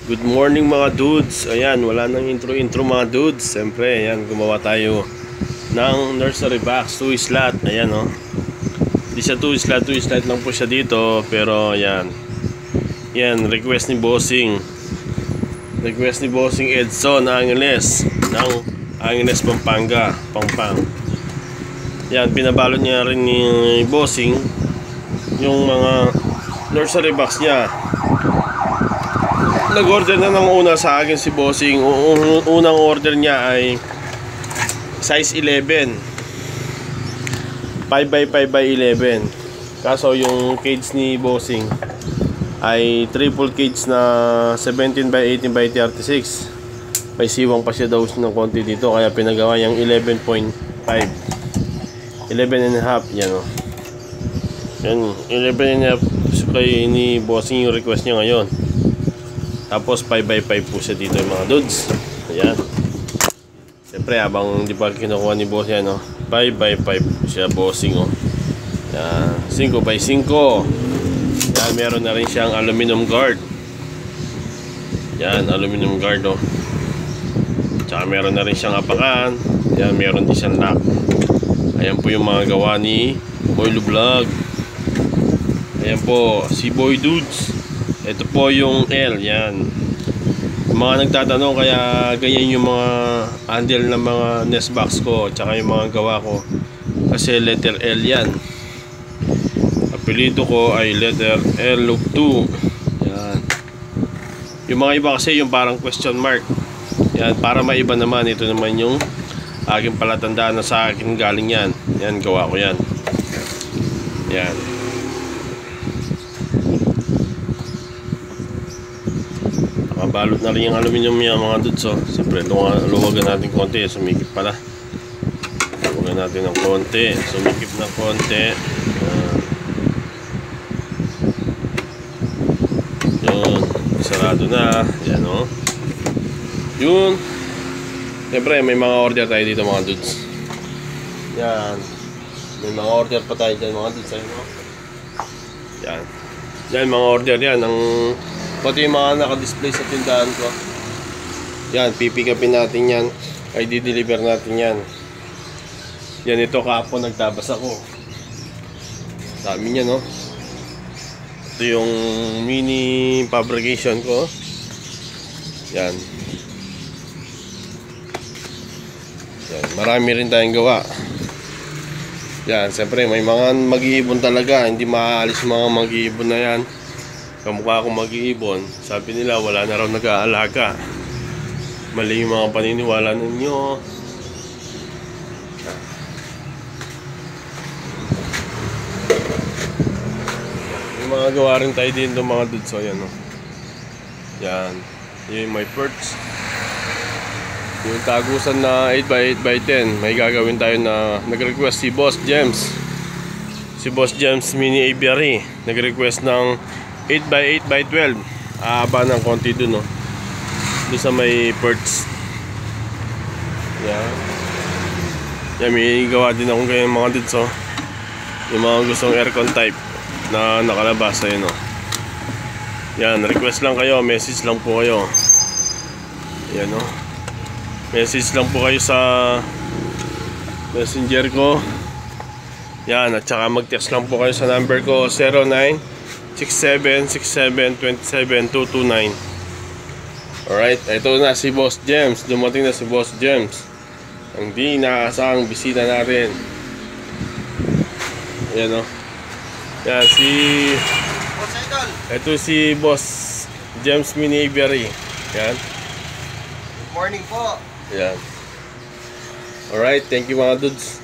Good morning mga dudes. Ayan, wala nang intro mga dudes. Siyempre, ayan, gumawa tayo ng nursery box, 2 slot. Ayan, oh. Hindi siya 2 slot lang po siya dito. Pero, ayan. Yan, request ni Bossing Edson Angeles ng Angeles, Pampanga. Yan, pinabalot niya rin ni Bossing yung mga nursery box niya. Nag-order na ng una sa akin si Bossing. Unang order niya ay size 11, 5x5x11. Kaso yung cage ni Bossing ay triple cage na 17x18x36. May siwang pa siya daw ng konti dito, kaya pinagawa niyang 11.5, 11.5. Yan, o. Yan, 11.5 kay ni Bossing yung request niya ngayon. Tapos 5x5 po siya dito yung mga dudes. Ayan. Siyempre habang di pa kinukuha ni boss yan, no? 5x5 siya Bossing, oh. Ayan. 5x5. Ayan, meron na rin siyang aluminum guard. Ayan, aluminum guard, oh. Tsaka meron na rin siyang apakan. Ayan, meron din siyang lock. Ayan po yung mga gawa ni Boylo Vlog. Ayan po, si Boy Dudes. Ito po yung L, yan. Mga nagtatanong kaya ganyan yung mga handle ng mga nest box ko, tsaka yung mga gawa ko, kasi letter L yan. Apelido ko ay letter L loop 2. Yan. Yung mga iba kasi yung parang question mark. Yan, para maiba naman, ito naman yung aking palatandaan na sa akin galing yan. Yan, gawa ko yan. Yan. Balot na rin yung aluminum niya mga dudes, oh. Siyempre luwagan natin konti, sumikip pala. Luwagan natin ng konti, sumikip ng konti. Yun, sarado na. Yan, oh. Yun. Siyempre may mga order tayo dito mga dudes. Yan. May mga order pa tayo dyan mga dudes, ayun, oh. Yan. Yan mga order yan ng pati yung mga naka-display sa tindahan ko. Yan, pipikapin natin yan. Ay di-deliver natin yan. Yan, ito kahapon nagtabas ako. Dami niya, no? Ito yung mini fabrication ko. Yan. Yan, marami rin tayong gawa. Yan, siyempre may mga mag-iibon talaga. Hindi maaalis mga mag-iibon na yan. Kamukha akong mag-iibon. Sabi nila wala na raw nag-aalaga. Mali yung mga paniniwala ninyo. Yung mga gawa rin tayo din doon mga dudes. So yan, no? Yan. Yun yung my perch. Yung tagusan na 8x8x10. May gagawin tayo na nag-request si Boss James. Si Boss James Mini Aviary. Nag-request ng 8x8x12. Aaba ng konti dun, no? Doon sa may perch. Yan. Yan, may gawa din akong ganyan mga dudes, oh. Yung mga gustong aircon type na nakalabas, ayun, oh. Yan, request lang kayo, message lang po kayo. Yan, oh. Message lang po kayo sa messenger ko. Yan, at saka mag-text lang po kayo sa number ko 0967672729. Alright, ito na si Boss James. Dumating na si Boss James. Ang di inaasahang bisita natin. Ayan, o. Yan, ito si Boss James Mini Aviary. Yan. Good morning po. Yan. Alright, thank you mga dudes.